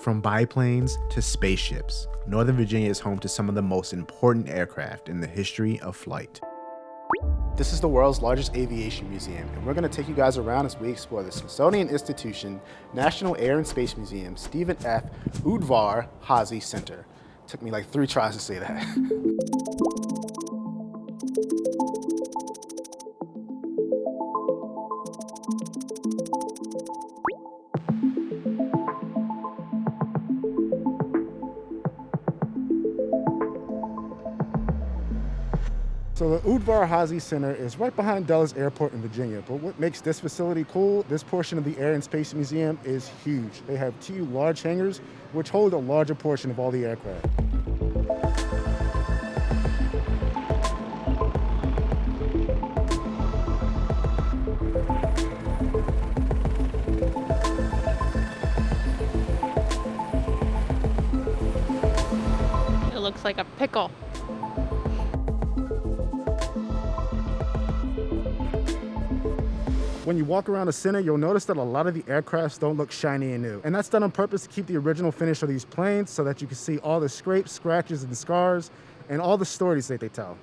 From biplanes to spaceships, Northern Virginia is home to some of the most important aircraft in the history of flight. This is the world's largest aviation museum, and we're going to take you guys around as we explore the Smithsonian Institution, National Air and Space Museum, Stephen F. Udvar-Hazy Center. Took me like 3 tries to say that. So the Udvar-Hazy Center is right behind Dulles Airport in Virginia, but what makes this facility cool, this portion of the Air and Space Museum is huge. They have 2 large hangars, which hold a larger portion of all the aircraft. It looks like a pickle. When you walk around the center, you'll notice that a lot of the aircrafts don't look shiny and new. And that's done on purpose to keep the original finish of these planes so that you can see all the scrapes, scratches, and scars, and all the stories that they tell.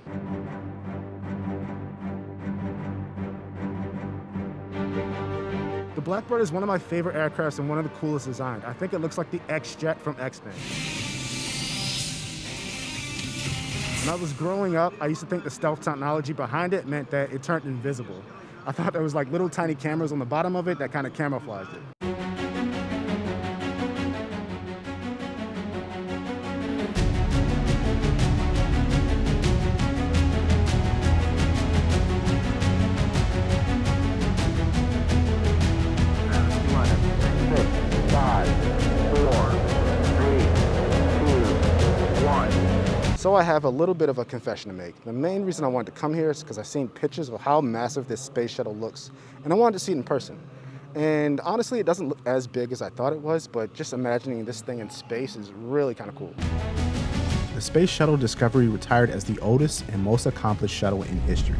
The Blackbird is one of my favorite aircrafts and one of the coolest designed. I think it looks like the X-Jet from X-Men. When I was growing up, I used to think the stealth technology behind it meant that it turned invisible. I thought there was like little tiny cameras on the bottom of it that kind of camouflaged it. So I have a little bit of a confession to make. The main reason I wanted to come here is because I've seen pictures of how massive this space shuttle looks, and I wanted to see it in person. And honestly, it doesn't look as big as I thought it was, but just imagining this thing in space is really kind of cool. The Space Shuttle Discovery retired as the oldest and most accomplished shuttle in history.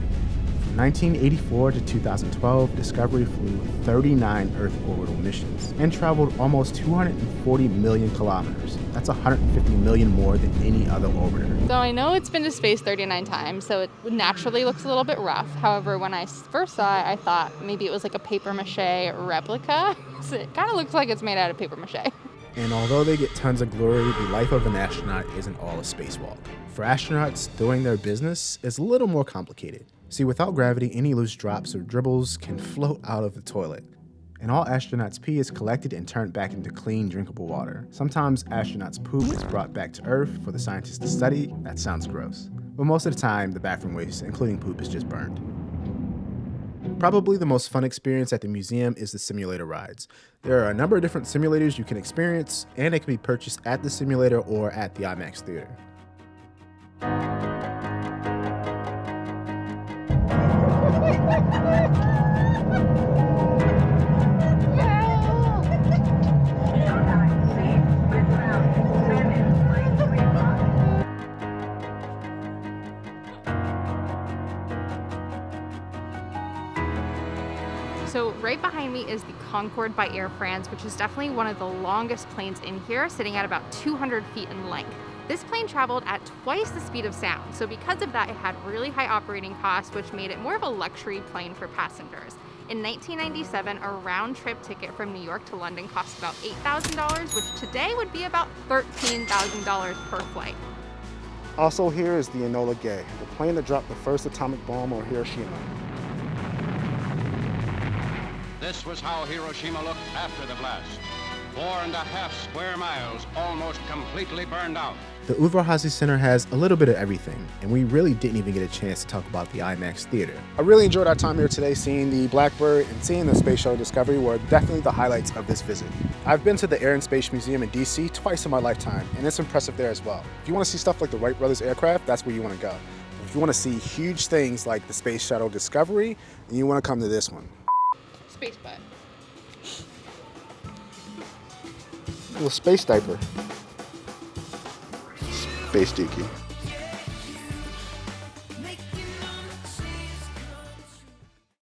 From 1984 to 2012, Discovery flew 39 Earth orbital missions and traveled almost 240 million kilometers. That's 150 million more than any other orbiter. So I know it's been to space 39 times, so it naturally looks a little bit rough. However, when I first saw it, I thought maybe it was like a paper mache replica. So it kind of looks like it's made out of paper mache. And although they get tons of glory, the life of an astronaut isn't all a spacewalk. For astronauts, doing their business is a little more complicated. See, without gravity, any loose drops or dribbles can float out of the toilet. And all astronauts' pee is collected and turned back into clean, drinkable water. Sometimes astronauts' poop is brought back to Earth for the scientists to study. That sounds gross. But most of the time, the bathroom waste, including poop, is just burned. Probably the most fun experience at the museum is the simulator rides. There are a number of different simulators you can experience, and they can be purchased at the simulator or at the IMAX theater. So right behind me is the Concord by Air France, which is definitely one of the longest planes in here, sitting at about 200 feet in length. This plane traveled at twice the speed of sound, so because of that, it had really high operating costs, which made it more of a luxury plane for passengers. In 1997, a round-trip ticket from New York to London cost about $8,000, which today would be about $13,000 per flight. Also here is the Enola Gay, the plane that dropped the first atomic bomb on Hiroshima. This was how Hiroshima looked after the blast. 4.5 square miles, almost completely burned out. The Udvar-Hazy Center has a little bit of everything, and we really didn't even get a chance to talk about the IMAX theater. I really enjoyed our time here today. Seeing the Blackbird and seeing the Space Shuttle Discovery were definitely the highlights of this visit. I've been to the Air and Space Museum in DC twice in my lifetime, and it's impressive there as well. If you want to see stuff like the Wright brothers aircraft, that's where you want to go. If you want to see huge things like the Space Shuttle Discovery, then you want to come to this one. Space butt. Little space diaper. Space dookie.